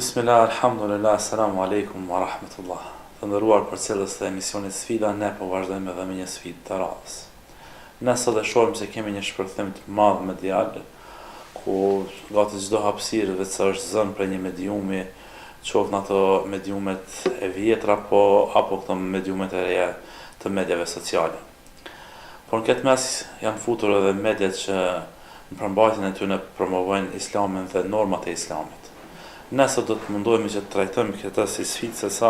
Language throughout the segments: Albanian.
Bismillah, alhamdulillah, assalamu alaikum wa rahmatullah. Të ndëruar përcjellës të emisionit Sfida, ne po vazhdojmë edhe me një sfidë të radhës. Ne sot e shohim se kemi një shpërthim të madh medial, ku gati çdo hapësirë vetë sa është zënë për një mediumi, qoftë ato mediumet e vjetra apo këto mediumet e reja të medjave sociale. Por në këtë mes janë futur edhe mediat që në përmbajtjen e tyre promovojnë islamin dhe normat e islamit. Ne sot do të mundohemi që të trajtojmë këtë si sfidë, se sa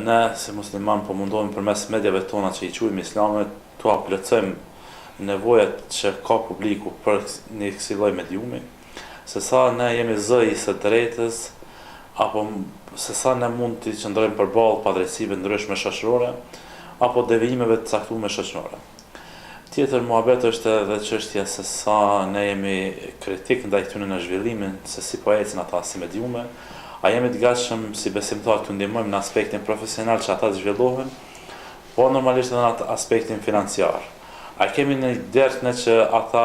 ne si musliman po mundohemi përmes medjave tona që i quajmë islamit të plotësojmë nevojat që ka publiku për një kësaj lloj mediumi, se sa ne jemi zëj së drejtës, apo se sa ne mund të qëndrojmë përballë padrejtësive ndryshme shoqërore apo devijimeve të caktuara shoqërore. Tjetër muhabet është edhe çështja se sa ne jemi kritik ndaj tyre në zhvillimin se si po ecën ata si mediume, a jemi të gatshëm si besimtar të ndihmojmë në aspektin profesional që ata të zhvillohen, po normalisht edhe në aspektin financiar. A kemi një dert ne që ata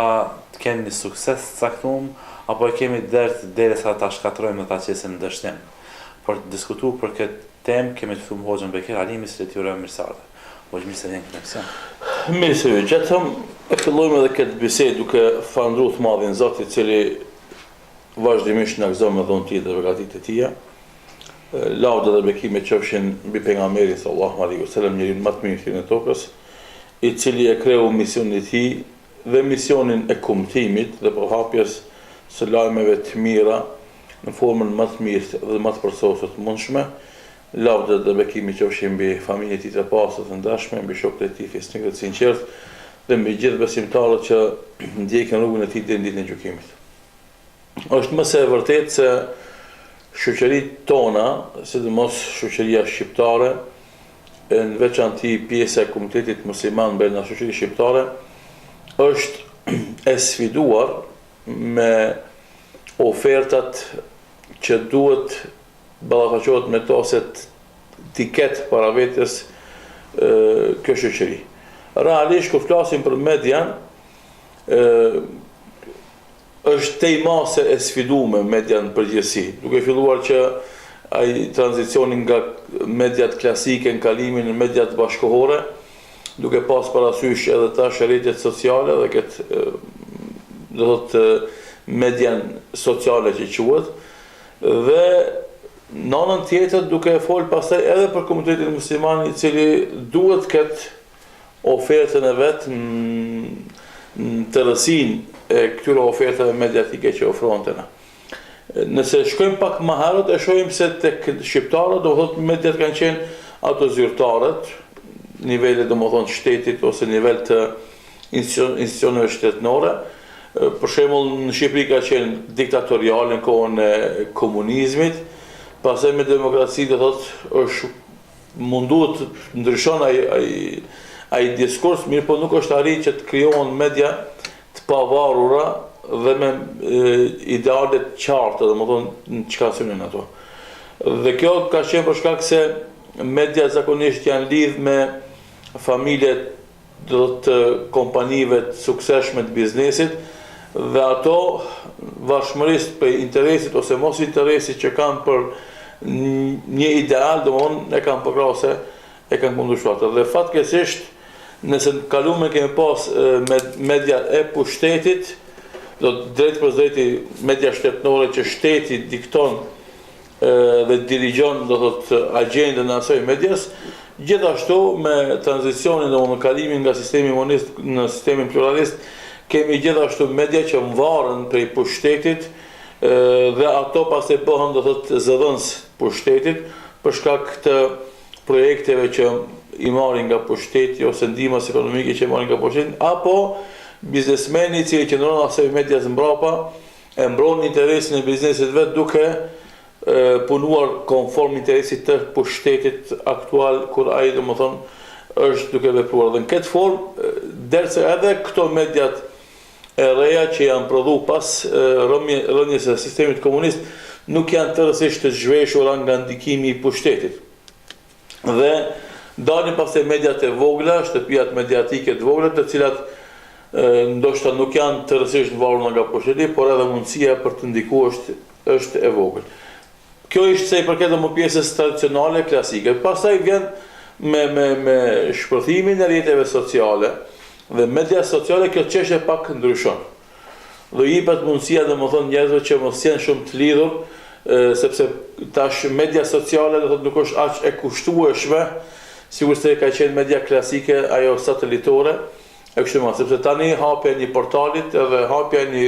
të kenë një sukses të caktuar, apo e kemi dert derisa ata shkatrojmë dhe ta qesim në dështim. Për të diskutuar për këtë temë kemi të thumë Hoxhën Bekir Halimi, si të urojmë mirësardhje. Hoxhë, mirë se vjen në emision. Mirë se vjen. Gjatëm e fillojmë edhe këtë bisedë duke falëndruar të madhin Zot, i cili vazhdimisht na gëzon me dhunë tjetër dhe begatit e tija. Lavda dhe bekimet qofshin mbi pejgamberin sallallahu alaihi wasallam, njeriu më të mirë në tokës, i cili e kreu misionin e tij dhe misionin e kumtimit dhe përhapjes së lajmeve të mira në formën më të mirë dhe më të përsosur të mundshme. Lavda dhe bekimi qofshin mbi familjen e tij të pastër të ndashme, mbi shokët e tij fisnikët të sinqertë dhe mbi gjithë besimtarët që ndjekin rrugën e tij deri në ditën e gjykimit. Është më së vërtetë se shoqëritë tona, sidomos shoqëria shqiptare, në veçantë pjesa e komunitetit musliman brenda shoqërisë shqiptare, është e sfiduar me ofertat që duhet ballafaqohet me to se t'i ketë para vetes kjo shoqëri. Realisht, kur flasim për median, është tej mase e sfiduar median përgjithësi, duke filluar që ai tranzicioni nga mediat klasike në kalimin në mediat bashkëkohore, duke pas parasysh edhe tash rrjetet sociale dhe këtë do të thotë median sociale që quhet, dhe në anën tjetër duke fol pastaj edhe për komunitetin musliman, i cili duhet këtë ofertën e vet në tërësinë e këtyre ofertave mediatike që ofrohen na. Nëse shkojmë pak më herët, e shohim se tek shqiptarët, do thotë mediat kanë qenë ato zyrtarët, nivele domethënë shtetit ose nivel të institucioneve shtetënore. Për shembull, në Shqipëri ka qenë diktatorial në kohën e komunizmit, pastaj me demokraci do thotë është munduar të ndryshon ai diskurs, mirë po nuk është arrit që të krijohen media të pavarura dhe me ideale të qarta, domethënë çka synin ato. Dhe kjo ka qenë për shkak se media zakonisht janë lidh me familjet do të kompanive të suksesshme të biznesit, dhe ato varshmërisht për interesit ose mos interesit që kanë për një ideal, domthonë e kanë përkrahur e kanë kundërshtuar. Dhe fatkeqësisht, nëse në kalume kemi pas media e pushtetit, do drejt për drejti media shtetënore që shteti dikton dhe dirigjon do thotë agjendën e asaj medias, gjithashtu me tranzicionin dhe në kalimin nga sistemi monist në sistemin pluralist, kemi gjithashtu media që mvaren prej pushtetit dhe ato pastaj bëhen do thotë zëdhënës pushtetit për shkak të projekteve që i marrin nga pushteti ose ndihmës ekonomike që marrin nga pushteti, apo biznesmeni i cili qëndron asaj medias mbrapa e mbron interesin e biznesit vet duke punuar konform interesit të pushtetit aktual, kur ai domethënë është duke vepruar. Dhe në këtë formë, derisa edhe këto mediat e reja që janë prodhuar pas rënjes së sistemit komunist, nuk janë tërësisht të zhveshura nga ndikimi i pushtetit. Dhe dalin pastaj mediat e vogla, shtëpiat mediatike të vogla, të cilat ndoshta nuk janë tërësisht varur nga pushteti, por edhe mundësia për të ndikuar është e vogël. Kjo ishte se i përket më pjesës tradicionale, klasike. Pastaj vjen me shpërthimin e rrjeteve sociale dhe media sociale, kjo çështje pak ndryshon. Dhe jepet mundësia domethënë njerëzve që mos jenë shumë të lidhur, sepse tash media sociale do thotë nuk është aq e kushtueshme, sigurisht se ka qenë media klasike, ajo satelitore, e kështu me radhë, sepse tani hapja një portalit edhe hapja një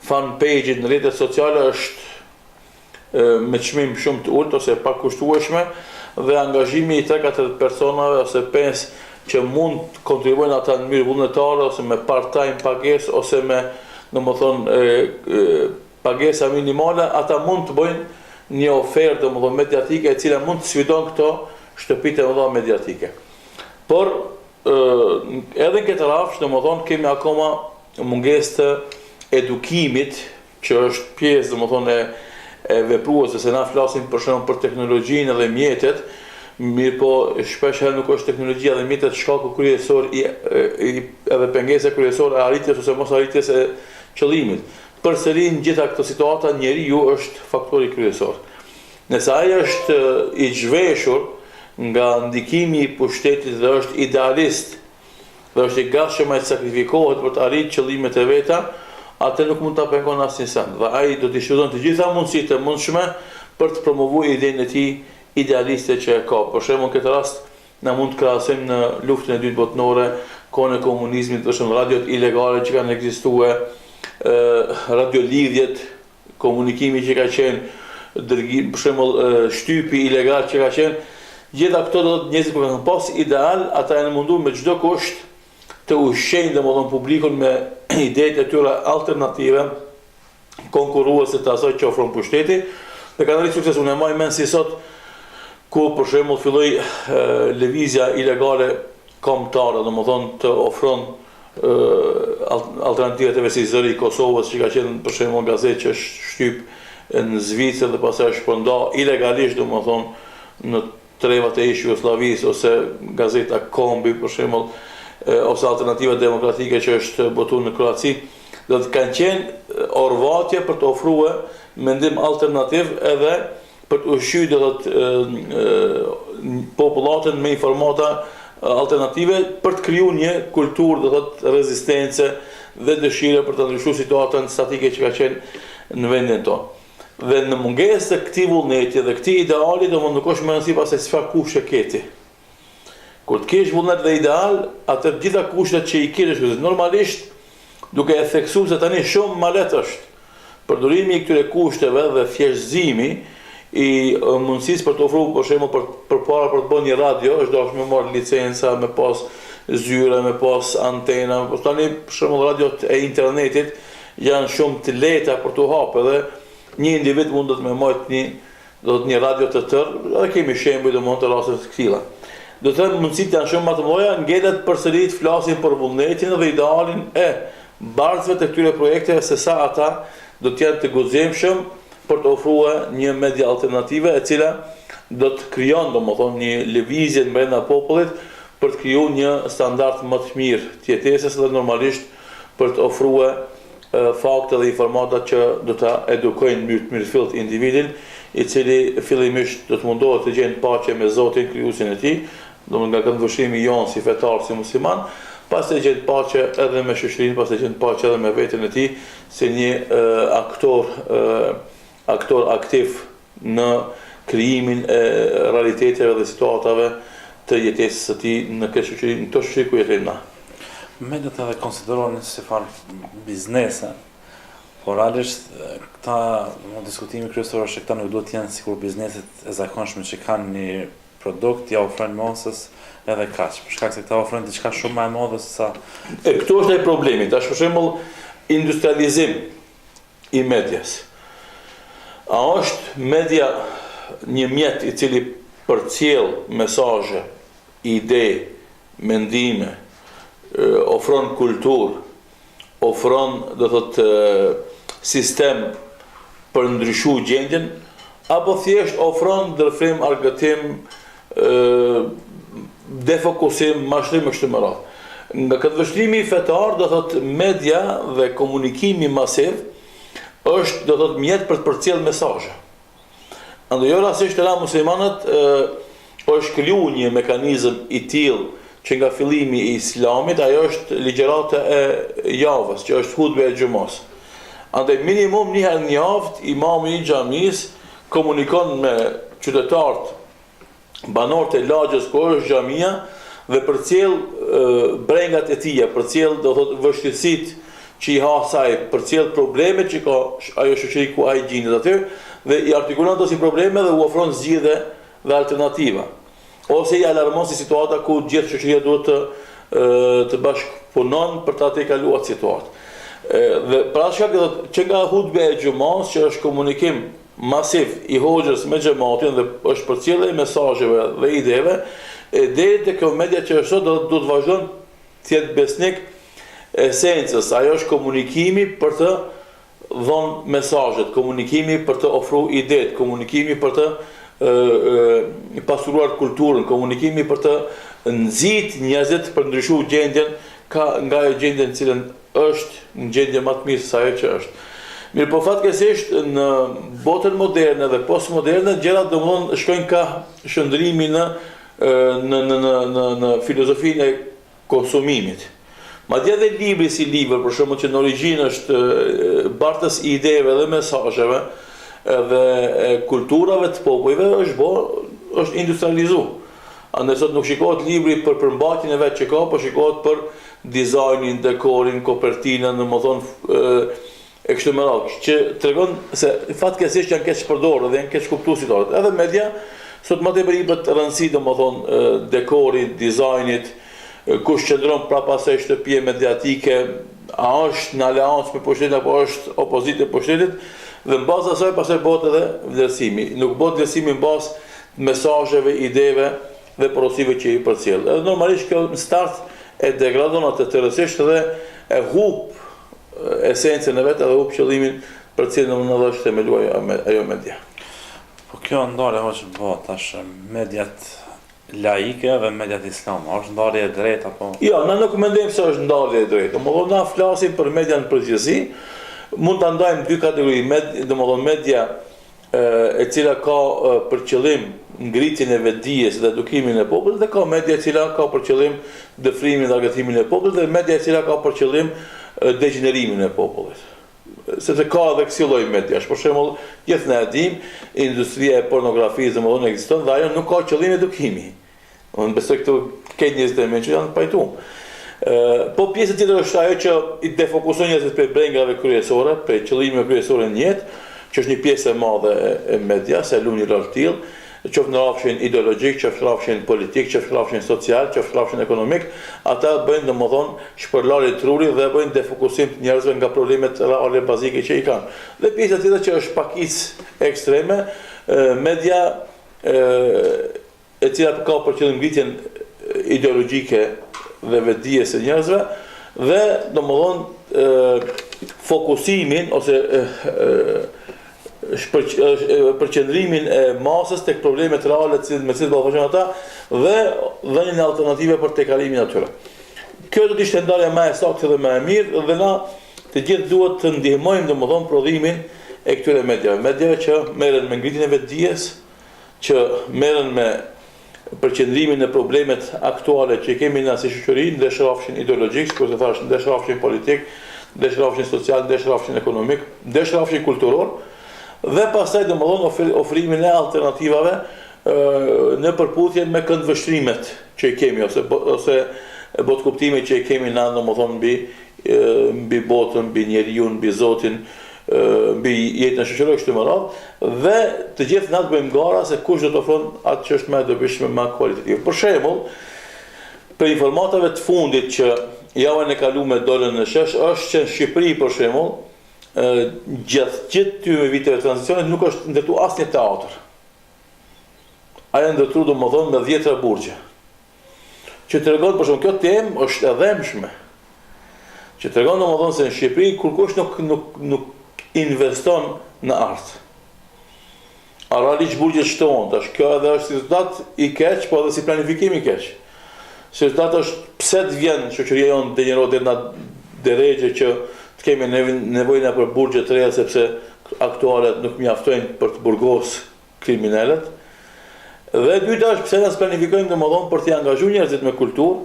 fan page në rrjetet sociale është me çmim shumë të ulët ose pak kushtueshme, dhe angazhimi i 3-4 personave ose 5 që mund të kontribuojnë ata në mënyrë vullnetare ose me part-time pagesë ose me pagesa minimale, ata mund të bëjnë një ofertë mediatike e cila mund të sfidon këto shtëpitë e mëdha mediatike. Por edhe në këtë rafsh, kemi akoma mungesë të edukimit, që është pjesë e vepruese, se na flasim për shembull për teknologjinë dhe mjetet, mirë po shpesh herë nuk është teknologjia dhe mjetet shkaku kryesor edhe pengesa kryesore e arritjes ose mos arritjes e qëllimit. Përsëri në gjitha këto situata njeriu është faktori kryesor. Nëse ai është i zhveshur nga ndikimi i pushtetit dhe është idealist dhe është i gatshëm të sakrifikohet për të arritur qëllimet e veta, atë nuk mund ta pengon asnjë send. Dhe ai do të shfrytëzon të gjitha mundësitë e mundshme për të promovuar idenë e tij idealiste që e ka. Për shembull, në këtë rast na mund të krahasojmë në luftën e dytë botërore, kohën e komunizmit, për shembull radiot ilegale që kanë ekzistuar, radiolidhjet, komunikimi që ka qenë, dërgim, për shembull shtypi ilegal që ka qenë, gjitha këto do të njerëzit kanë pas ideal, ata janë munduar me çdo kusht të ushqejnë domethënë publikun me idetë e tyre alternative, konkurruese të asaj që ofron pushteti, dhe kanë rritur sukses. Unë mbaj mend si sot ku për shembull filloi lëvizja ilegale kombëtare, domethënë të ofron alternativa të si Kosovës, që ka qenë për shembull gazetë që është shtyp në Zvicër dhe pastaj është shpërndar ilegalisht domethënë në trevat e ish Jugosllavisë, ose gazeta Kombi për shembull, ose Alternativa Demokratike që është botuar në Kroaci, do të kanë qenë orvatje për të ofruar mendim alternativ edhe për të ushqyer do të popullatën me informata alternative për të krijuar një kulturë do të rezistence dhe dëshire për të ndryshuar situatën statike që ka qenë në vendin tonë. Dhe në mungesë të këtij vullneti dhe këtij ideali, domosdoshmë nuk është më rëndësi pas se çfarë kushte keti. Kur të kesh vullnet dhe ideal, atë gjitha kushtet që i kesh, normalisht duke e theksuar se tani shumë ma lehtë është përdorimi i këtyre kushteve dhe thjeshtëzimi i mundësisë për të ofruar për shembull përpara për të bërë një radio, është dashur me marr licenca, me pas zyre, me pas antena, por tani për shembull radiot e internetit janë shumë të lehta për të hapur dhe një individ mund të më marrë një radio të tërë, edhe kemi shembuj domosdoshmë të raste të tilla. Do të thënë mundësitë janë shumë më të mëdha, ngelet përsëri të flasin për vullnetin dhe idealin e bardhëve të këtyre projekteve, se sa ata do të jenë të guximshëm për të ofruar një media alternative e cila do të krijon domethënë një lëvizje brenda popullit për të krijuar një standard më të mirë të jetesës dhe normalisht për të ofruar fakte dhe informata që do ta edukojnë mirëfillt individin, i cili fillimisht do të mundohet të gjejë paqe me Zotin krijuesin e tij, domethënë nga këndvështrimi jonë si fetar, si musliman, pas të gjetë paqe edhe me shoqërinë, pas të gjetë paqe edhe me veten e tij, si një aktor aktiv në krijimin e realiteteve dhe situatave të jetesës së tij në këtë shoqëri, në këtë shoqëri ku jetojmë na. Mediat edhe konsiderojnë si farë biznese, por realisht këta në diskutimi kryesor është këta nuk duhet të jenë sikur bizneset e zakonshme që kanë një produkt, ja ofrojnë masës edhe kaq. Për shkak se këta ofrojnë diçka shumë më e madhe se sa. Këtu është ai problemi. Tash për shembull industrializim i medias. A është media një mjet i cili përcjell mesazhe, ide, mendime, ofron kulturë, ofron do thotë sistem për ndryshu gjendjen, apo thjesht ofron ndërfrim, argëtim, defokusim, mashtrim e kështu me radhë. Nga këtë vështrimi fetar, do thotë media dhe komunikimi masiv është do thotë mjet për të përcjellë mesazhe. Andaj jo rastisht të na muslimanët është kriju një mekanizëm i tillë që nga fillimi i Islamit ajo është ligjërata e javës, që është hutbe e xumos. Andaj minimum një herë në javë imami i xhamisë komunikon me qytetarët, banorët e lagjës ku është xhamia dhe përcjell brengat e tija, përcjell do thotë vështirësitë që i ha saj, përcjell problemet që ka ajo shoqëri ku ai gjendet aty dhe i artikulon ato si probleme dhe u ofron zgjidhje dhe alternativa. Ose i alarmon si situata ku gjithë shoqëria duhet të bashkëpunon për ta tejkaluar situatë. Dhe pra shkak që nga hutbe e xumës që është komunikim masiv i hoxhës me xhamatin dhe është përcjellje e mesazheve dhe ideve, deri tek media që është sot do të vazhdon të jetë besnik esencës, ajo është komunikimi për të dhënë mesazhet, komunikimi për të ofruar idetë, komunikimi për të pasuruar kulturën, komunikimi për të nxit njerëzit për ndryshuar gjendjen nga ajo gjendje në cilën është në gjendje më të mirë se ajo që është. Mirë po fatkeqësisht në botën moderne dhe postmoderne gjërat domthonë shkojnë ka shndrimi në filozofinë e konsumimit. Madje edhe libri si libër, për shembull, që në origjinë është bartës i ideve dhe mesazheve dhe kulturave të popujve është industrializuar. Andaj sot nuk shikohet libri për përmbajtjen e vet që ka, por shikohet për dizajnin, dekorin, kopertinën, domethënë e kështu me radhë, që tregon se fatkeqësisht janë keq përdorur dhe janë keq kuptuar situatët. Edhe media sot më tepër i bët rëndësi domethënë dekorit, dizajnit, kush qëndron prapasaj shtëpie mediatike, a është në aleancë me pushtetin apo është opozitë e pushtetit, dhe në bazë asaj pastaj bëhet edhe vlerësimi. Nuk bëhet vlerësimi në bazë mesazheve, ideve dhe porosive që i përcjell. Edhe normalisht kjo në start e degradon atë tërësisht dhe e hup esencën e vet edhe hup qëllimin për cilën në dhe është themeluar ajo media. Po kjo ndarje është bëhet tash mediat laike dhe mediat islame, është ndarje e drejtë apo? Jo, na nuk mendojmë se është ndarje e drejtë. Domethënë na flasim për median në përgjithësi. Mund ta ndajmë dy kategori, domethënë media e cila ka për qëllim ngritjen e vetdijes dhe edukimin e popullit, dhe ka media e cila ka për qëllim dëfrimin dhe argëtimin e popullit, dhe media e cila ka për qëllim degenererimin e popullit. Sepse ka edhe kësi lloj mediash. Për shembull, gjithë ne e dim, industria e pornografisë domethënë ekziston dhe ajo nuk ka qëllim edukimi. Unë besoj këtu ke njerëz që janë pajtuar. Po pjesë tjetër është ajo që i defokuson njerëzit për brengave kryesore, për qëllimeve kryesore në jetë, që është një pjesë e madhe e media, se lum një rol të tillë, qoftë në rrafshin ideologjik, qoftë në rrafshin politik, qoftë në rrafshin social, qoftë në rrafshin ekonomik, ata bëjnë domethënë shpërlarje truri dhe bëjnë defokusim të njerëzve nga problemet reale bazike që i kanë. Dhe pjesa tjetër që është pakicë ekstreme, media e cila ka për qëllim ngritjen ideologjike dhe vetdijes së njerëzve dhe domethënë fokusimin ose përqendrimin e masës tek problemet reale me cilët ballafaqen ata dhe dhënien e alternative për tejkalimin e atyre. Kjo do të ishte ndarja më e saktë dhe më e mirë dhe na të gjithë duhet të ndihmojmë domethënë prodhimin e këtyre mediave që merren me ngritjen e vetdijes, që merren me përqendrimin në problemet aktuale që kemi në si shoqëri, ndesh rrafshin ideologjik, sikur të thash, ndesh rrafshin politik, ndesh rrafshin social, ndesh rrafshin ekonomik, ndesh rrafshin kulturor, dhe pastaj domethënë ofrimin e alternativave në përputhje me këndvështrimet që i kemi ose botë kuptime që i kemi na domethënë mbi botën, mbi njeriu, mbi Zotin, mbi jetën shoqërore kështu më radhë, dhe të gjithë na të bëjmë gara se kush do të ofron atë që është më e dobishme, më kualitativ. Për shembull, për informatave të fundit që javën e kaluar dolën në shesh është që në Shqipëri për shembull, gjithë këtyre viteve të tranzicionit nuk është ndërtuar asnjë teatr. Ai është ndërtuar domethënë me 10 burgje. Që tregon për shembull kjo temë është e dhëmshme. Që tregon domethënë se në Shqipëri kurkush nuk investon në art. A realisht burgjet shtohen, tash kjo edhe është rezultat i keq, po edhe si planifikim i keq. Se rezultati është pse të vjen shoqëria jonë degenerohet deri në drejtë që të kemi nevojë për burgje të reja sepse aktualet nuk mjaftojnë për të burgos kriminalet. Dhe dyta është pse ne planifikojmë domodin për të angazhuar njerëzit me kulturë,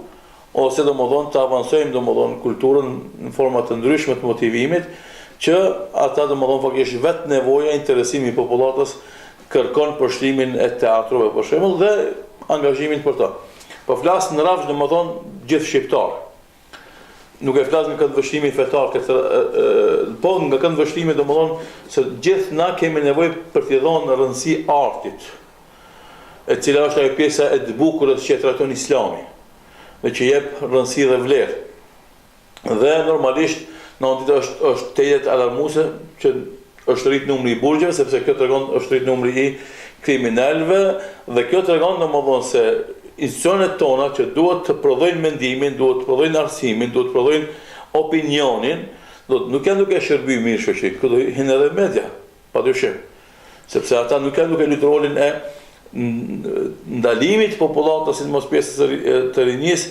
ose domodin të avancojmë domodin kulturën në forma të ndryshme të motivimit, që ata domodin faktikisht vetë nevoja, interesimi i popullatës kërkon përshtimin e teatrove për shembull dhe angazhimin për ta. Po flas në rrafsh domodin gjithë shqiptar. Nuk e flas nga këndvështrimi fetar, po nga këndvështrimi domodin se gjithë na kemi nevojë për t'i dhënë rëndësi artit, e cila është ajo pjesa e të bukurës që e trajton Islami, dhe që jep rëndësi dhe vlerë. Dhe normalisht në ditë është tejet alarmuese që është rrit numri i burgjeve, sepse kjo tregon është rrit numri i kriminalëve, dhe kjo tregon domodin se institucionet tona që duhet të prodhojnë mendimin, duhet të prodhojnë arsimin, duhet të prodhojnë opinionin, nuk janë duke shërbyer mirë shoqëri, këtu hin edhe media, padyshim. Sepse ata nuk janë duke luajtur rolin e ndalimit popullatës, sidomos pjesës të rinjisë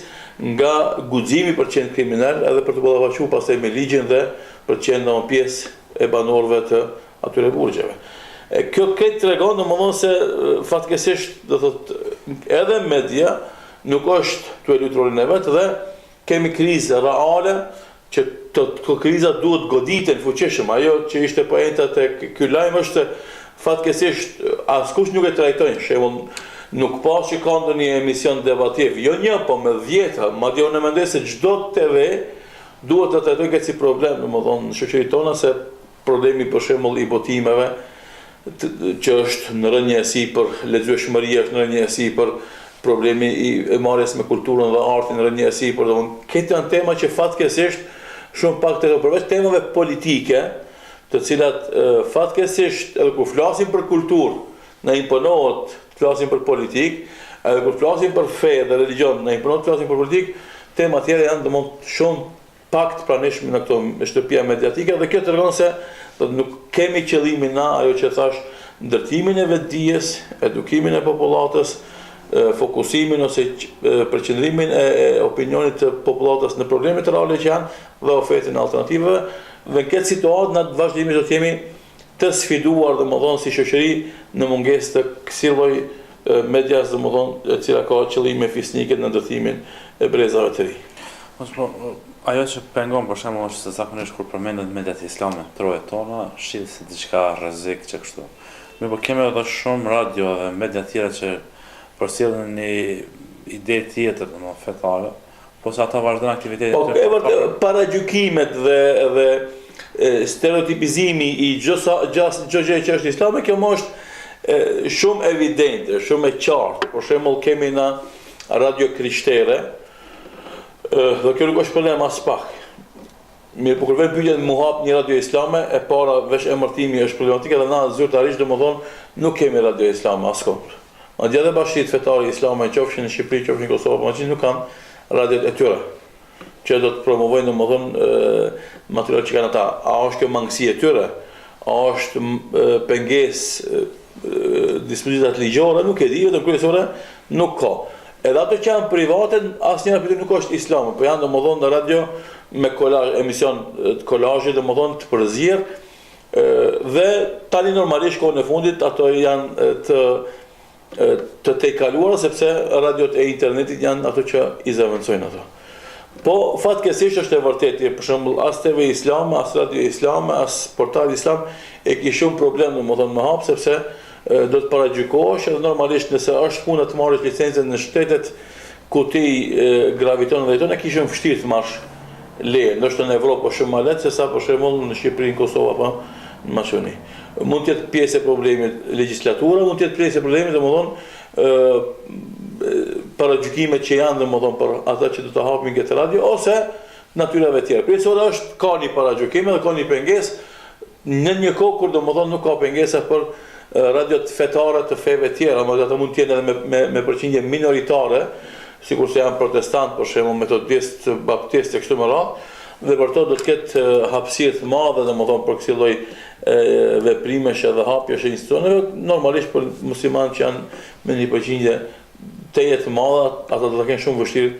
nga guximi për të qenë kriminal, edhe për të ballafaqur pastaj me ligjin dhe për të qenë një pjesë e banorëve të atyre burgjeve. Kjo këtë tregon domosdoshmë se fatkeqësisht do thotë edhe media nuk është tu e luajtur rolin e vet dhe kemi krizë reale që kriza duhet goditen fuqishëm. Ajo që ishte poenta tek ky lajm është fatkeqësisht askush nuk e trajton. Shembull, nuk pa që ka ndonjë emision debativ, jo një, po me 10, madje unë mendoj se çdo TV duhet të trajtojë këtë si problem, domethënë në shoqërinë tona, se problemi për shembull i botimeve që është në rënjësi për lexueshmëri, është në rënjësi për problemi i marrjes me kulturën dhe artin, në rënjësi për këto janë tema që fatkeqësisht shumë pak të përveç temave politike, të cilat fatkeqësisht edhe kur flasim për kulturë, na imponohet të flasim për politikë, edhe kur flasim për fe dhe religjion, na imponohet të flasim për politikë, tema tjera janë domosdoshmë shumë pak të pranishme në këto shtëpia mediatike, dhe kjo tregon se nuk kemi qëllimin na, ajo që thash, ndërtimin e vetdijes, edukimin e popullatës, fokusimin ose përqendrimin e opinionit të popullatës në problemet reale që janë dhe ofertën e alternativave. Dhe në këtë situatë na vazhdimisht do të jemi të sfiduar domosdoshmë si shoqëri në mungesë të kësaj lloj medias domosdoshmë e cila ka qëllime fisnike në ndërtimin e brezave të ri. Ajo që pengon për shembull është se zakonisht kur përmendet mediat islame trojet tona, shihet si diçka rrezik që kështu. Mirë, po kemi edhe shumë radio dhe media tjera që përcjellin një ide tjetër, domethënë fetare, po sa ata vazhdojnë aktivitetet e tyre. Po paragjykimet dhe stereotipizimi i çdo gjë që është islame, kjo më është shumë evidente, shumë e qartë. Për shembull kemi në radio krishtere, dhe kjo nuk është problem as pak. Mirë, po kur vjen pyetja mu hap një radio islame, e para veç emërtimi është problematike dhe na zyrtarisht domethënë nuk kemi radio islame askund. Madje edhe bashkitë fetare islame, qofshin në Shqipëri, qofshin në Kosovë, po nuk kanë radiot e tyre, që do të promovojnë domethënë material që kanë ata. A është kjo mangësi e tyre? A është pengesë dispozitat ligjore? Nuk e di, vetëm kryesore nuk ka. Edhe ato që janë private, asnjëra prej tyre nuk është islame, po janë domethënë në radio me kolazh, emision të kolazhit domethënë të përzier, dhe tani normalisht kohën e fundit ato janë të tejkaluara sepse radiot e internetit janë ato që i zëvendësojnë ato. Po fatkeqësisht është e vërtetë, për shembull as TV islame, as radio islame, as portal islam e ke shumë problem domethënë me hap sepse do të paragjykohesh, edhe normalisht nëse është puna të marrësh licencën në shtetet ku ti graviton dhe jeton, e ke shumë vështirë të marrësh leje, ndoshta në Evropë shumë më lehtë se sa për shembull në Shqipëri, në Kosovë apo në Maqedoni. Mund të jetë pjesë e problemit legjislatura, mund të jetë pjesë e problemit paragjykimet që janë domethënë për ata që do të hapin këtë radio ose natyrave tjera. Kryesore është ka një paragjykim dhe ka një pengesë në një kohë kur domethënë nuk ka pengesa për radiot fetare të feve tjera, më ata mund të jenë edhe me përqindje minoritare, sikurse janë protestant, për shembull metodist, baptist e kështu me radhë, dhe për to do të ketë hapësirë të madhe domethënë për kësaj lloj veprimesh edhe hapjesh e institucioneve, normalisht për muslimanë që janë me një përqindje teje të madhe, ata do të kenë shumë vështirë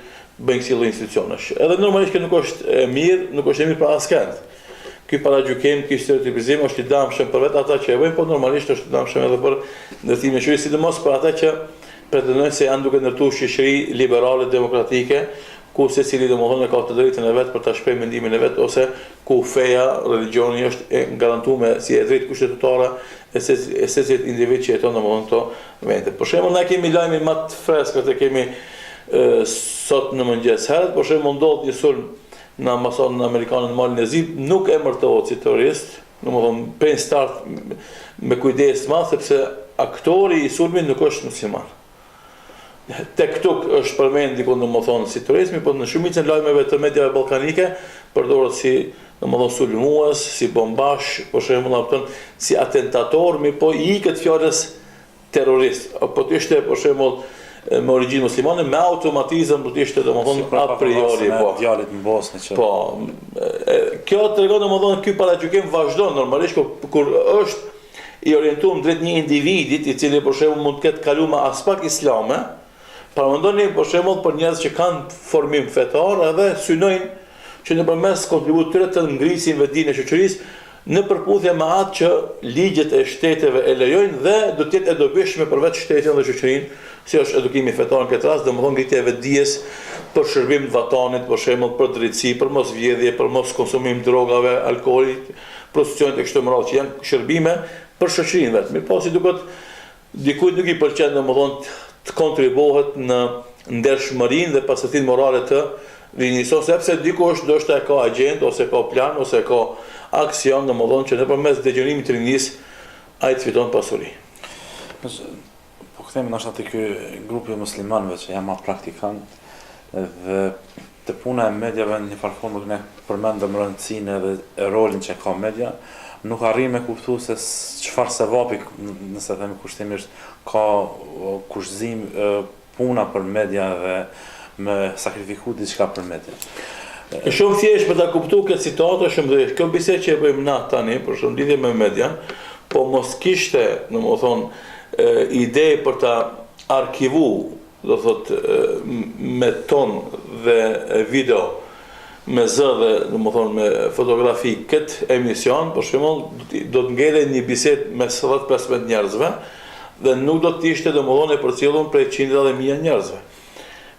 bëjnë kësaj lloj institucionesh. Edhe normalisht që nuk është e mirë për askënd. ky paragjykim, ky stereotipizim është i dëmshëm për vetë ata që e bëjnë, po normalisht është i dëmshëm edhe për ndërtimin e shoqërisë, sidomos për ata që pretendojnë se janë duke ndërtuar shoqëri liberale demokratike, ku secili domethënë ka të drejtën e vet për ta shprehur mendimin e vet, ose ku feja, religioni është garantuar si e drejtë kushtetutare e secilit individ që jeton domethënë këto vende. Për shembull, ne kemi lajmin më të freskët e kemi sot në mëngjes. Herët, për shembull, ndodh një sulm në ambasadën amerikane në Malin e Zi, nuk emërtohet si terrorist, domethënë prej start me kujdes të madh, sepse aktori i sulmit nuk është musliman. Tek tuk është përmend diku domethënë si terrorizmi, por në shumicën e lajmeve të medjave ballkanike përdoret si domethënë sulmues, si bombash, për shembull, si atentator, po i ikët fjalës terrorist. Apo të ishte për shembull me origjinë muslimane, me automatizëm do të ishte domethënë a priori po. Djalit në Bosnë që. Po. Kjo tregon domethënë ky paragjykim vazhdon normalisht kur është i orientuar drejt një individi i cili për shembull mund të ketë kaluar me aspak islame. Paramendoni për shembull për njerëz që kanë formim fetar edhe synojnë që nëpërmes kontributit të tyre të ngrisin vetdijen e shoqërisë në përputhje me atë që ligjet e shteteve e lejojnë dhe do të jetë e dobishme për vetë shtetin dhe shoqërinë, si është edukimi fetar në këtë rast, domethënë ngritja e vetdijes për shërbim të vatanit, për shembull për drejtësi, për mos vjedhje, për mos konsumim drogave, alkoolit, prostitucionit e kështu me radhë që janë shërbime për shoqërinë vetëm. Po si duket dikujt nuk i pëlqen domethënë të kontribuohet në ndershmërinë dhe pasurinë morale të rinjëson, sepse dikush ndoshta e ka agjend ose ka plan ose ka aksion, domethënë që nëpërmes degenerimit të rinjisë ai të fiton pasuri. Po kthehemi ndoshta te ky grupi muslimanëve që janë më praktikantë dhe të puna e medjave në një farë formë ne përmendëm rëndësinë edhe rolin që ka media, nuk arrim me kuptu se çfarë sevapi, nëse themi kushtimisht, ka kushtëzim puna për media dhe me sakrifiku diçka për media. Shumë thjesht për ta kuptuar këtë situatë shumë dhe kjo bisedë që e bëjmë na tani për shkak lidhje me median, po mos kishte, domethënë, ide për ta arkivuar, do thotë me ton dhe video me zë dhe domethënë me fotografi këtë emision, për shembull, do të ngele një bisedë me 10-15 njerëzve dhe nuk do të ishte domethënë e përcjellur prej qindra dhe mijë njerëzve.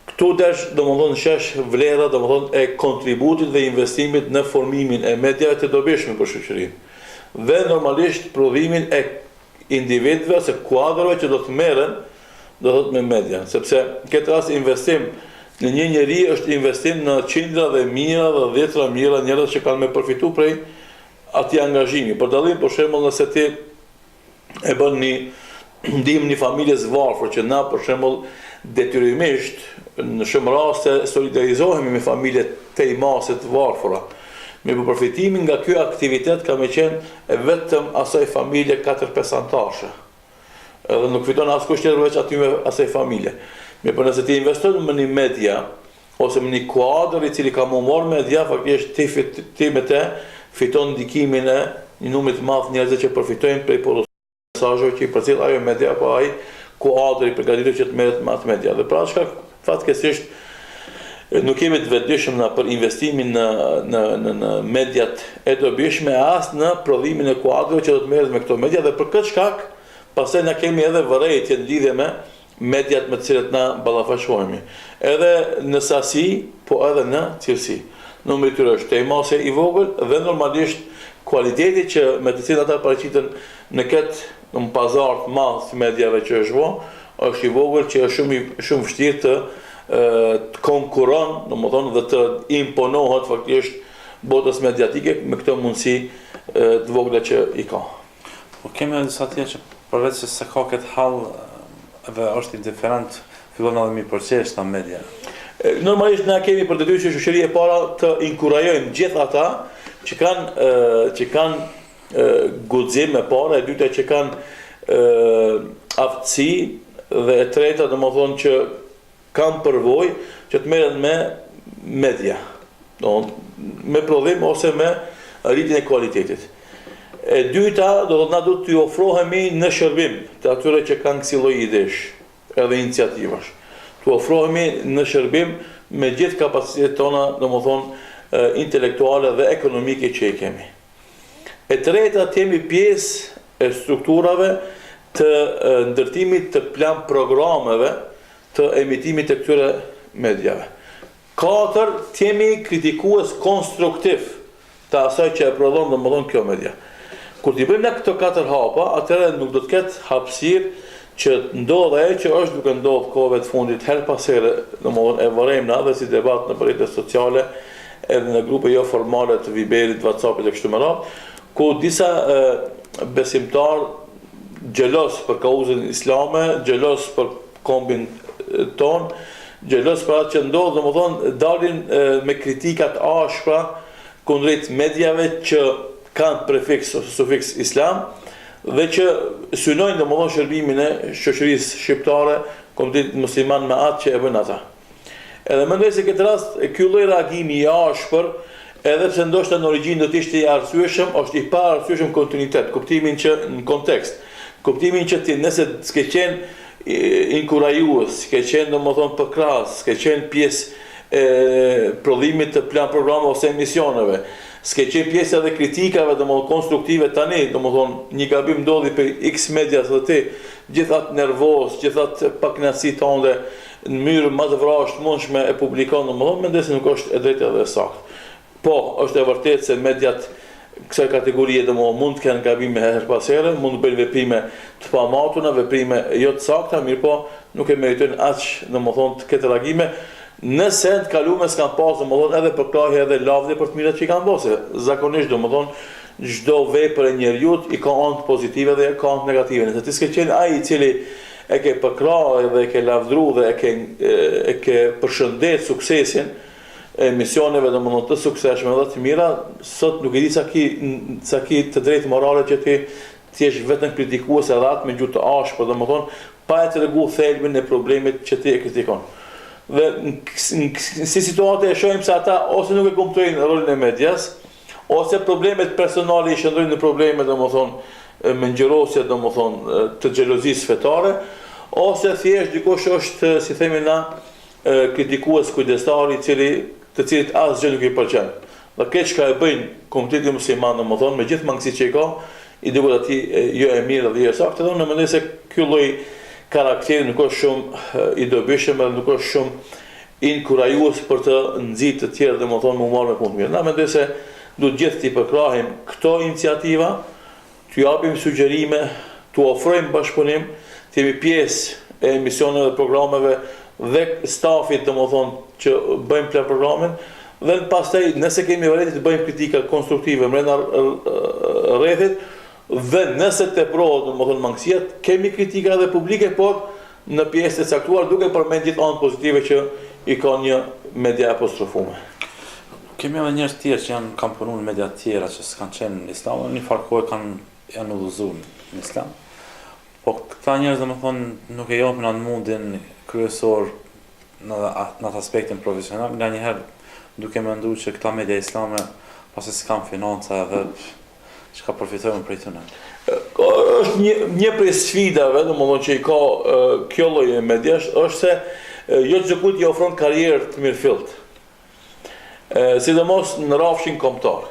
Këtu desh domethënë shesh vlera domethënë e kontributit dhe investimit në formimin e mediave të dobishme për shoqërinë dhe normalisht prodhimin e individëve ose kuadrove që do të merren do thotë me media, sepse këtë rast investim në një njeri është investim në qindra dhe mijëra dhe dhjetra mijëra njerëz që kanë me përfitu prej atij angazhimi. Për dallim, për shembull, nëse ti e bën një ndihmë një familjes varfër që na për shembull detyrimisht në shumë raste solidarizohemi me familjet të mase të varfëra. Me përfitimin nga ky aktivitet ka më qenë e vetëm asaj familje 4-5 anëtarësh. Edhe nuk fiton askush tjetër veç aty me asaj familje. Me për nëse ti investon në një media, ose në një kuadër i cili ka më marrë media, faktikisht ti me te fiton ndikimin e një numrit të madh njerëzve që përfitojnë prej mesazheve që i përcjell ajo media apo ai kuadër i përgatitur që të merret me atë media. Dhe pra shkak fatkeqësisht nuk kemi të vetëdijshëm për investimin në mediat e dobishme as në prodhimin e kuadrëve që do të merret me këto media dhe për këtë shkak pastaj na kemi edhe vërejtje në lidhje me mediat me të cilët na ballafaqohemi. Edhe në sasi, po edhe në cilësi. Numri i tyre është i mase i vogël dhe normalisht kualiteti që me të cilët ata paraqiten në këtë pazar të madh të mediave që është i vogël që është shumë vështirë të konkuron, domethënë dhe të imponohet faktikisht botës mediatike me këto mundësi të vogla që i ka. Po kemi disa tjerë që përveç se ka këtë hall dhe është indiferent, fillon edhe mi përqesh ta media. Normalisht na kemi për detyrë që shoqëria e para të inkurajojmë gjithë ata që kanë guxim e para, e dyta që kanë aftësi dhe e treta domethënë që kanë përvojë që të merren me media. Me prodhim ose me rritjen e kualitetit. E dyta, do të na duhet t'i ofrohemi në shërbim të atyre që kanë kësi lloj idesh edhe iniciativash. T'u ofrohemi në shërbim me gjithë kapacitetet tona, domethënë intelektuale dhe ekonomike që i kemi. E treta, të jemi pjesë e strukturave të ndërtimit të plan programeve të emitimit të këtyre medjave. 4, të jemi kritikues konstruktiv të asaj që e prodhon domethënë kjo media. Kur t'i bëjmë ne këto 4 hapa, atëherë nuk do të ketë hapësirë që ndodhe ajo që është duke ndodhur kohëve të fundit her pas here, domethënë e vërejmë na edhe si debat në rrjetet sociale, edhe në grupe jo formale të Viberit, WhatsAppit e kështu me radhë, ku disa besimtar xhelos për kauzën islame, xhelos për kombin ton, xhelos për atë që ndodh, domethënë dalin me kritikat ashpra kundrejt medjave që kanë prefiks ose sufiks islam dhe që synojnë domethënë shërbimin e shoqërisë shqiptare kombëtit musliman me atë që e bën ata. Edhe mendoj se këtë rast ky lloj reagimi i ashpër, edhe pse ndoshta në origjinë do të ishte i arsyeshëm, është i pa arsyeshëm kontinuitet, kuptimin që në kontekst, kuptimin që ti nëse s'ke qenë inkurajues, s'ke qenë domethënë përkras, s'ke qenë pjesë prodhimit të plan programe ose emisioneve, s'ke qenë pjesë edhe kritikave domethënë konstruktive tani, domethënë një gabim ndodhi për X medias dhe ti gjithatë nervoz, gjithatë pakënaqësi tënde në mënyrë më të vrashtmundshme e publikon, domethënë mendoj se nuk është e drejtë edhe e saktë. Po, është e vërtetë se mediat kësaj kategorie domethënë mund të kenë gabime her pas here, mund të bëjnë veprime të pamatura, veprime jo të sakta, mirë po nuk e meritojnë aq domethënë të ketë reagime. Nëse të kalume s'kan pas domethënë edhe përkrahje edhe lavdje për të mirat që i kanë bose. Zakonisht domethënë çdo vepër e njeriu i ka anë pozitive dhe ka anë negative. Nëse ti s'ke qenë ai i cili e ke përkrahë dhe e ke lavdru dhe e ke përshëndet suksesin e misioneve domethënë të suksesshme dhe të mira, sot nuk e di sa ki të drejtë morale që ti jesh vetëm kritikues edhe atë me gjuhë të ashpër, domethënë pa e treguar thelbin e problemit që ti e kritikon. Dhe si situate e shohim se ata ose nuk e kuptojnë rolin e medias, ose problemet personale i shndrojnë në probleme domethënë me ngjyrosje domethënë të xhelozisë fetare, ose thjesht dikush është, si themi na, kritikues kujdestar të cilit asgjë nuk i pëlqen. Dhe këtë çka e bëjnë komuniteti musliman domethënë me gjithë mangësitë që i ka, i duket atij jo e mirë dhe jo e saktë, dhe unë mendoj se ky lloj karakteri nuk është shumë i dobishëm dhe nuk është shumë inkurajues për të nxit të tjerë domethënë më marrë me punë mirë. Na mendoj se duhet gjithë të përkrahim këto iniciativa, t'ju japim sugjerime, t'u ofrojmë bashkëpunim, të jemi pjesë e emisioneve dhe programeve dhe stafit domethënë që bëjmë plan programin, dhe pastaj nëse kemi vërejtë të bëjmë kritika konstruktive brenda rrethit, dhe nëse teprohet domethënë mangësiat, kemi kritika edhe publike, por në pjesë të caktuar duke përmend gjithë anë pozitive që i ka një media apostrofuar. Kemi edhe njerëz të tjerë që kanë punuar në media të tjera që s'kan qenë në Islam, në një farë kohë janë udhëzuar në Islam. Po këta njerëz domethënë nuk e japin atë mundin kryesor në atë aspektin profesional, nganjëherë duke menduar që këta media islame pasi s'kan financa edhe çka përfitojmë prej tyre. Është një prej sfidave, domethënë që i ka kjo lloj mediash, është se jo çdo kujt i ofron karrierë të mirëfillt. Sidomos në rrafshin kombëtar.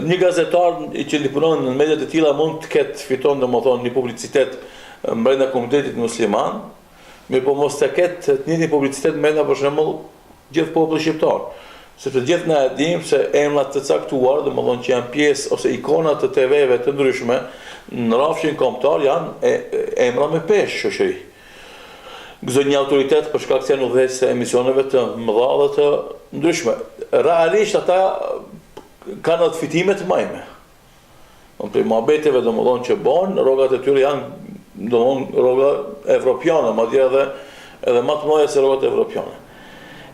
Një gazetar që punon në media të tilla mund të ketë fiton domethënë një publicitet brenda komunitetit musliman, mirë po mos të ketë të njëjtin publicitet brenda për shembull gjithë popullit shqiptar. Sepse gjithë na e dimë se emrat të caktuar, domethënë që janë pjesë ose ikona të TV-ve të ndryshme në rrafshin kombëtar janë emra me peshë shoqëri. Gëzon një autoritet për shkak se janë udhëheqëse emisioneve të mëdha dhe të ndryshme. Realisht ata kanë atë fitime të majme. Për muhabeteve domethënë që bën, rrogat e tyre janë domethënë rroga evropiane, madje edhe më të mëdha se rrogat evropiane.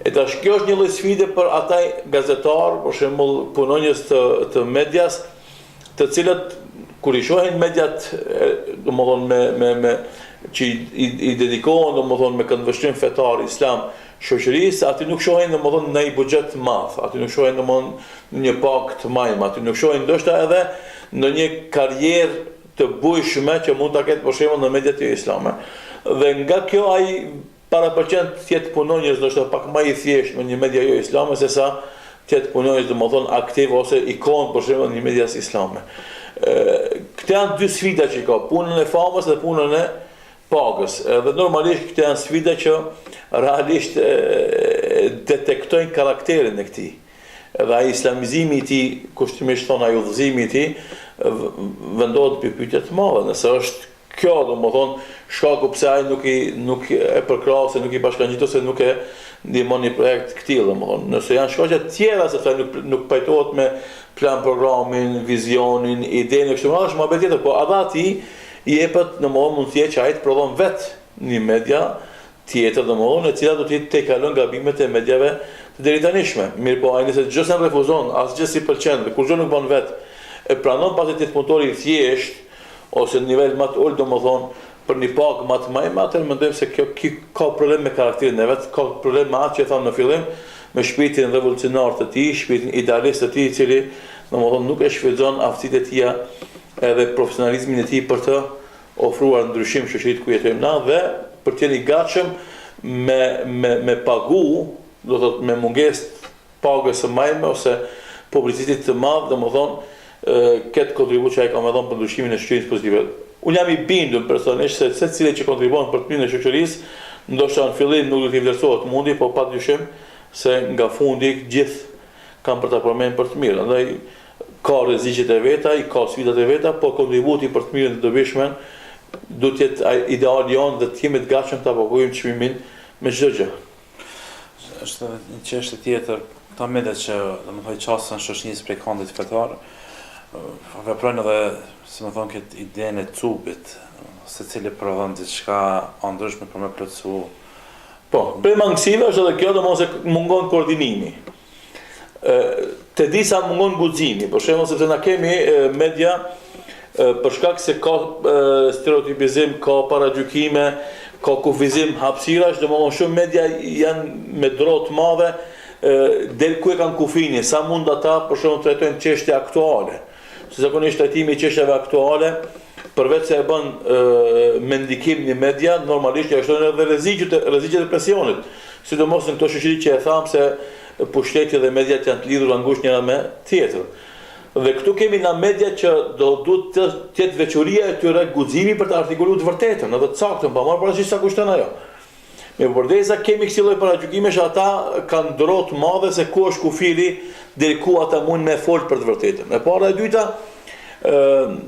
E tash kjo është një lloj sfide për ata gazetarë, për shembull punonjës të medias, të cilët kur i shohin mediat domethënë me që i dedikohen domethënë me këndvështrim fetar islam shoqërisë, aty nuk shohin domethënë në një buxhet të madh, aty nuk shohin domethënë një pak të majm, aty nuk shohin ndoshta edhe në një karrierë të bujshme që mund ta ketë për shembull në mediat islame. Dhe nga kjo ai para përqen të jetë punonjës ndoshta pak më i thjeshtë në një media jo islame se sa të punojnë domethënë aktiv ose ikon për shembull në medias islame. Këto janë dy sfida që ka, punën e famës dhe punën e pagës. Dhe normalisht këto janë sfida që realisht detektojnë karakterin e këtij. Edhe ai islamizimi i tij, kushtimisht thonë ai udhëzimi i tij, vendohet për pyetje të mëdha. Nëse është kjo, domethënë, shkaku pse ai nuk e përkrahas, nuk i bashkangjitet ose nuk e ndihmon një projekt këtij, domethënë. Nëse janë shkaqe të tjera sepse nuk pajtohet me plan programin, vizionin, idenë kështu më radh, është më tjetër, po edhe atij i jepet domethënë mundësia që ai të prodhon vetë një media tjetër domethënë, e cila do të të kalon gabimet e mediave të deritanishme. Mirë po, ai nëse gjëse refuzon, asgjë si pëlqen, dhe kur gjë nuk bën vetë, e pranon pasi të punëtori i thjesht ose në nivel më të ulët domethënë për një pagë më të mëdha, atëherë mendojmë se kjo ka problem me karakterin e vet, ka problem me atë që thamë në fillim, me shpirtin revolucionar të tij, shpirtin idealist të tij, i cili domethënë nuk e shfrytëzon aftësitë e tija edhe profesionalizmin e tij për të ofruar ndryshim shoqërisë ku jetojmë na dhe për të qenë i gatshëm me pagu, do të thotë me mungesë pagës së mëdha ose publicitet të madh, domethënë këtë kontribut që ai ka më dhënë për ndryshimin e shoqërisë pozitive. Unë jam i bindur personalisht se secili që kontribon për të mirën e shoqërisë, ndoshta në fillim nuk do t'i vlerësohet mundi, po padyshim se nga fundi gjithë kanë për ta përmendur për të mirën. Andaj ka rreziqet e veta, i ka sfidat e veta, po kontributi për të mirën e dobishme do të jetë ideali jonë dhe të jemi të gatshëm ta pagojmë çmimin me çdo gjë. Është një çështje tjetër, këta media që domethënë qasën shoqërisë prej këndit fetar, veprojnë edhe, si më thonë, këtë idenë e cubit, secili prodhon diçka ndryshme për me plotësu. Po, prej mangësive është edhe kjo, domosë mungon koordinimi. Të disa mungon guximi, për shembull sepse na kemi media për shkak se ka stereotipizim, ka paragjykime, ka kufizim hapësirash, domosdoshmë shumë media janë me dro të madhe del ku e kanë kufinin, sa mund ata për shembull trajtojnë çështje aktuale. Se zakonisht trajtimi i çështjeve aktuale, përveç se e bën me ndikim një media, normalisht ja shtojnë edhe rreziqet e presionit. Sidomos në këto shoqëri që e tham se pushteti dhe mediat janë të lidhur angusht njëra me tjetrën. Dhe këtu kemi na media që duhet të jetë veçoria e tyre guximi për të artikuluar të vërtetën, edhe të saktën, pa marrë parasysh sa kushton ajo. Me përdesa kemi kësi lloj paragjykimesh, ata kanë dro të madhe se ku është kufiri deri ku ata mund me fol për të vërtetën. E para e dyta,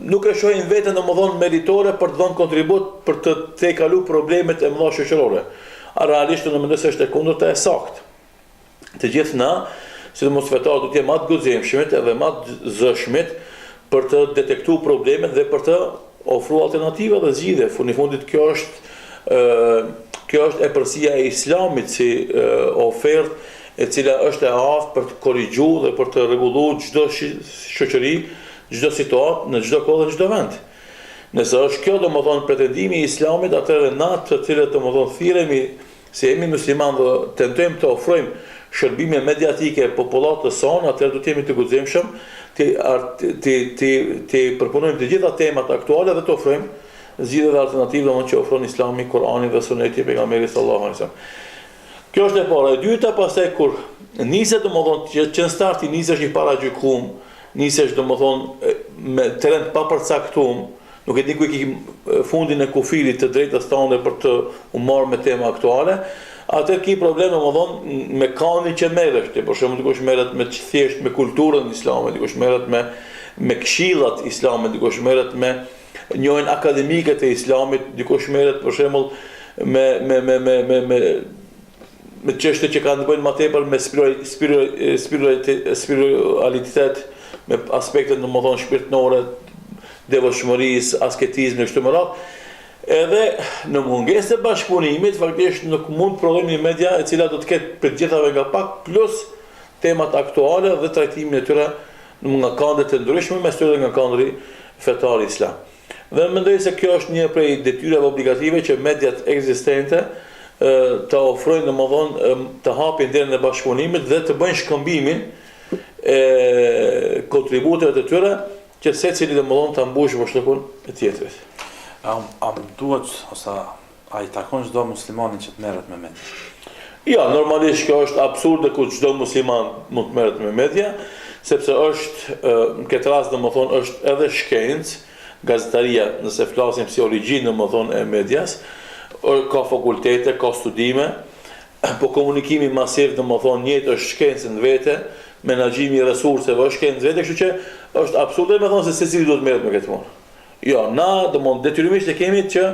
nuk e shohin veten domethënë meritore për të dhënë kontribut për të tejkaluar problemet e mëdha shoqërore. A realisht unë mendoj se është e kundërta e saktë. Të gjithë na, sidomos fetarët, do të jenë më të guximshmit edhe më të zëshmit për të detektuar problemet dhe për të ofruar alternativa dhe zgjidhje. Në fundit kjo është epërsia e islamit si ofertë e cila është e aftë për të korrigjuar dhe për të rregulluar çdo shoqëri, çdo situatë, në çdo kohë dhe çdo vend. Nëse është kjo domethënë pretendimi i islamit, atëherë na të cilët domethënë thirremi se jemi muslimanë dhe tentojmë të ofrojmë shërbime mediatike popullatës sonë, atëherë do të jemi të guximshëm të përpunojmë të gjitha temat aktuale dhe të ofrojmë zgjidhje dhe alternativë domethënë që ofron Islami, Kurani dhe Suneti e pejgamberit sallallahu alajhi wasallam. Kjo është e para. E dyta, pastaj kur niset domethënë që në start i nisesh i paragjykuar, nisesh domethënë me terren pa përcaktuar, nuk e di ku i ke fundin e kufirit të drejtës tënde për të u marrë me tema aktuale, atë ki probleme domethënë me kanin që merresh ti, për shembull dikush merret me thjesht me kulturën islame, dikush merret me këshillat islame, dikush merret me njohjen akademike të islamit, dikush merret për shembull me çështje që kanë të bëjnë më tepër me spiritualitet, me aspektet domethënë shpirtërore, devotshmërisë, asketizmit kështu më radh. Edhe në mungesë të bashkëpunimit, faktikisht nuk mund të prodhojmë një media e cila do të ketë për gjithave nga pak, plus temat aktuale dhe trajtimin e tyre nga këndet të ndryshme, mes tyre nga këndri fetar islam. Dhe mendoj se kjo është një prej detyrave obligative që mediat ekzistente të ofrojnë domethënë të hapin derën e bashkëpunimit dhe të bëjnë shkëmbimin e kontributeve të tyre që secili domethënë ta mbushë boshllëkun e tjetrit. A më duhet, ose a i takon çdo muslimanin që të merret me media? Ja, normalisht kjo është absurde ku çdo musliman mund të merret me media, sepse është në këtë rast domethënë është edhe shkencë, gazetaria, nëse flasim si origjinë domethënë e medias, ka fakultete, ka studime, po komunikimi masiv domethënë njëjtë është shkencë në vete, menaxhimi i resurseve është shkencë në vete, kështu që është absurde me thonë se secili duhet merret me këtë punë. Jo, na domethënë detyrimisht e kemi që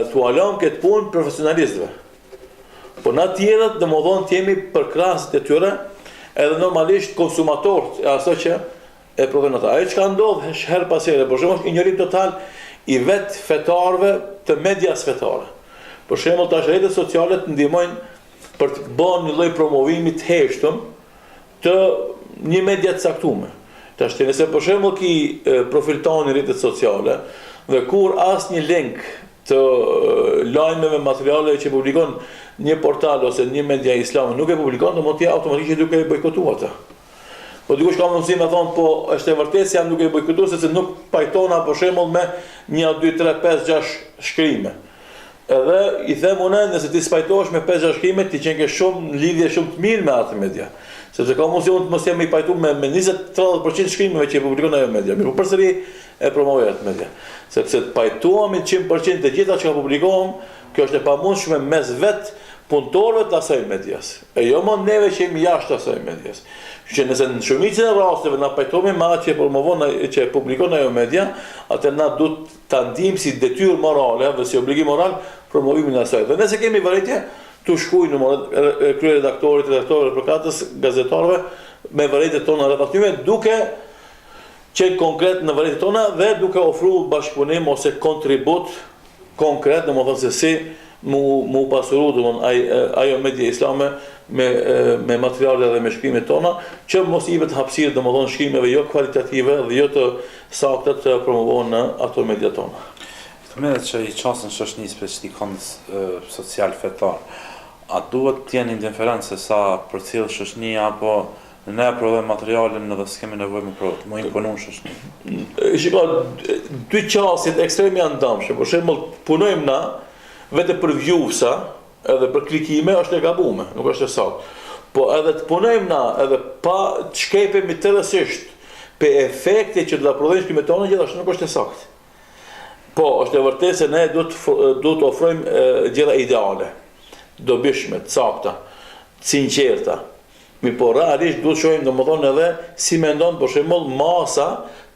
t'u alëm këtë punë profesionalistëve. Po na tjerët domethënë të jemi përkrahësit e tyre, edhe normalisht konsumatorët e asaj që e prodhojnë ata. Ajo çka ndodh her pas here, për shembull, ignorim total i vet fetarëve të medias fetare. Për shembull, tash rrjetet sociale ndihmojnë për të bërë një lloj promovimi të heshtëm të një media të caktuar. Tash nëse për shembull ki profil tonë në rrjetet sociale dhe kur asnjë link të lajmeve, materiale që publikon një portal ose një media islame nuk e publikon, do mund të automatikisht duke e bojkotuar atë. Po dikush ka mundësi me thonë, po është e vërtetë se jam duke e bojkotuar sepse nuk pajtona për shembull me 1, 2, 3, 5, 6 shkrime. Edhe i them unë, nëse ti spajtohesh me 5-6 shkrime, ti qenë ke shumë në lidhje shumë të mirë me atë media. Sepse ka mundësi unë të mos jam i pajtuar me 20-30% shkrimeve që publikon ajo media. Mirë, po përsëri e promovoj atë media. Sepse të pajtohemi 100% të gjitha që publikohem, kjo është e pamundshme mes vet punëtorëve të asaj medias. E jo më neve që jemi jashtë asaj medias. Që nëse në shumicën e rasteve na pajtohemi me atë që promovon, që publikon ajo media, atë na duhet ta ndijmë si detyrë morale dhe si obligim moral promovimin e asaj. Dhe nëse kemi vërejtje, tu shkuj në kryeredaktorit, redaktorëve, përkatës, gazetarëve me vërejtjet tona redaktive, duke qenë konkret në vërejtjet tona dhe duke ofruar bashkëpunim ose kontribut konkret, domethënë se si mu pasuru domethënë ajo media islame me materiale dhe me shkrimet tona, që mos i vet hapësirë domethënë shkrimeve jo kvalitative dhe jo të sakta të promovohen në ato media tona. Këto që i qasën shoqënisë për shtikon social fetar, a duhet të jenë indiferencë sa përcjell shoqënia apo ne prodhojmë materialin edhe s'kemi nevojë me imponu shoqëni? Shikoj, dy qasjet ekstreme janë dëmshme. Për shembull, punojmë na vetë për viewsa, edhe për klikime është e gabuar, nuk është e saktë. Po edhe të punojmë na edhe pa të shkepemi tërësisht pe efekte që do ta prodhojmë shkrimet tona, gjithashtu nuk është e saktë. Po, është e vërtetë se ne duhet të ofrojmë gjëra ideale, dobishme, të sakta, të sinqerta. Po realisht duhet shohim domethënë edhe si mendon për shembull masa,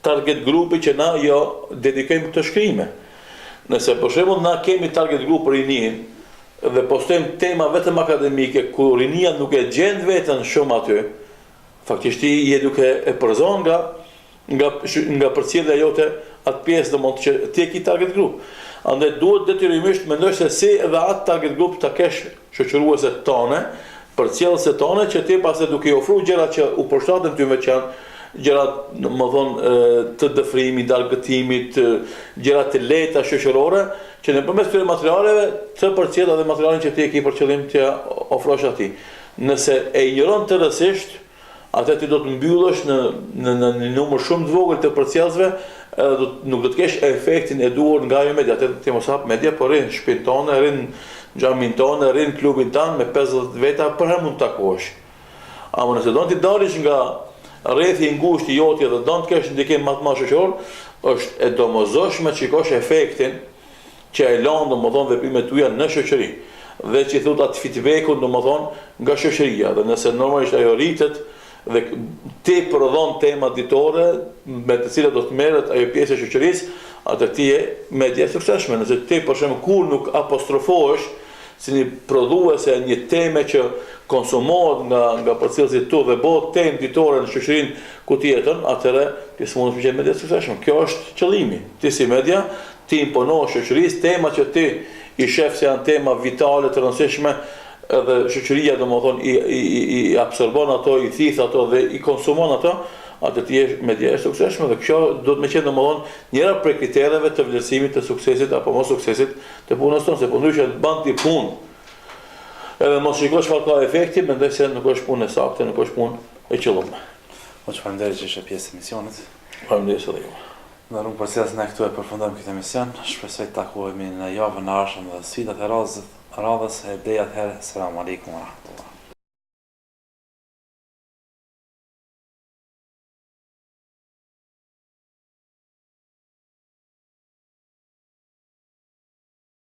target grupi që na jo dedikojmë këto shkrime. Nëse për shembull na kemi target grup për rinin dhe postojmë tema vetëm akademike ku rinia nuk e gjen veten shumë aty, faktikisht i je duke e përzon nga përcjellja jote atë pjesë domosht që ti e ke target grup. Andaj duhet detyrimisht mendosh se si edhe atë target grup ta kesh shoqëruese tonë, përcjellëse tonë që ti pastaj duke i ofruar gjëra që u përshtaten ty veçanë, gjëra domethënë të dëfrimit, dargëtimit, gjëra të lehta shoqërore, që nëpërmes këtyre materialeve të përcjell edhe materialin që ti e ke për qëllim të ofrosh atij. Nëse e ignoron tërësisht, atë ti do të mbyllesh në një numër shumë të vogël të përcjellësve, nuk do të kesh efektin e duhur nga ajo media. Atë ti mos hap media, por rrin shtëpinë tonë, rrin xhamin tonë, rrin klubin tonë me 50 veta për herë mund të takohesh. Ama nëse do të dalësh nga rrethi i ngushtë i jotje dhe do të kesh ndikim më të madh shoqëror, është e domosdoshme të shikosh efektin që e lën domethënë veprimet tuaja në shoqëri dhe që thotë atë feedbackun domethënë nga shoqëria. Dhe nëse normalisht ajo rritet dhe ti prodhon tema ditore me të cilat do të merret ajo pjesë e shoqërisë, atë ti je media e suksesshme. Nëse ti për shembull kur nuk apostrofohesh si një prodhuese një teme që konsumohet nga përcjellësit tu dhe bëhet temë ditore në shoqërinë ku ti jeton, atëherë ti s'mund të jesh media e suksesshme. Kjo është qëllimi. Ti si media ti imponosh shoqërisë tema që ti i shef se janë tema vitale të rëndësishme edhe shoqëria domethënë i absorbon ato, i thith ato dhe i konsumon ato, atë ti je media e suksesshme dhe kjo do të më qenë domethënë njëra prej kritereve të vlerësimit të suksesit apo mos suksesit të punës tonë, se po ndryshe të bën ti punë. Edhe mos shikosh çfarë ka efekti, mendoj se nuk është punë e saktë, nuk është punë e qëlluar. Po çfarënderoj që është pjesë e misionit. Faleminderit edhe ju. Në rrugë përcjellës ne këtu e përfundojmë këtë emision. Shpresoj të takohemi në javën e ardhshme dhe sfidat e radhës e deri atëherë. Selam aleikum wa rahmatullah.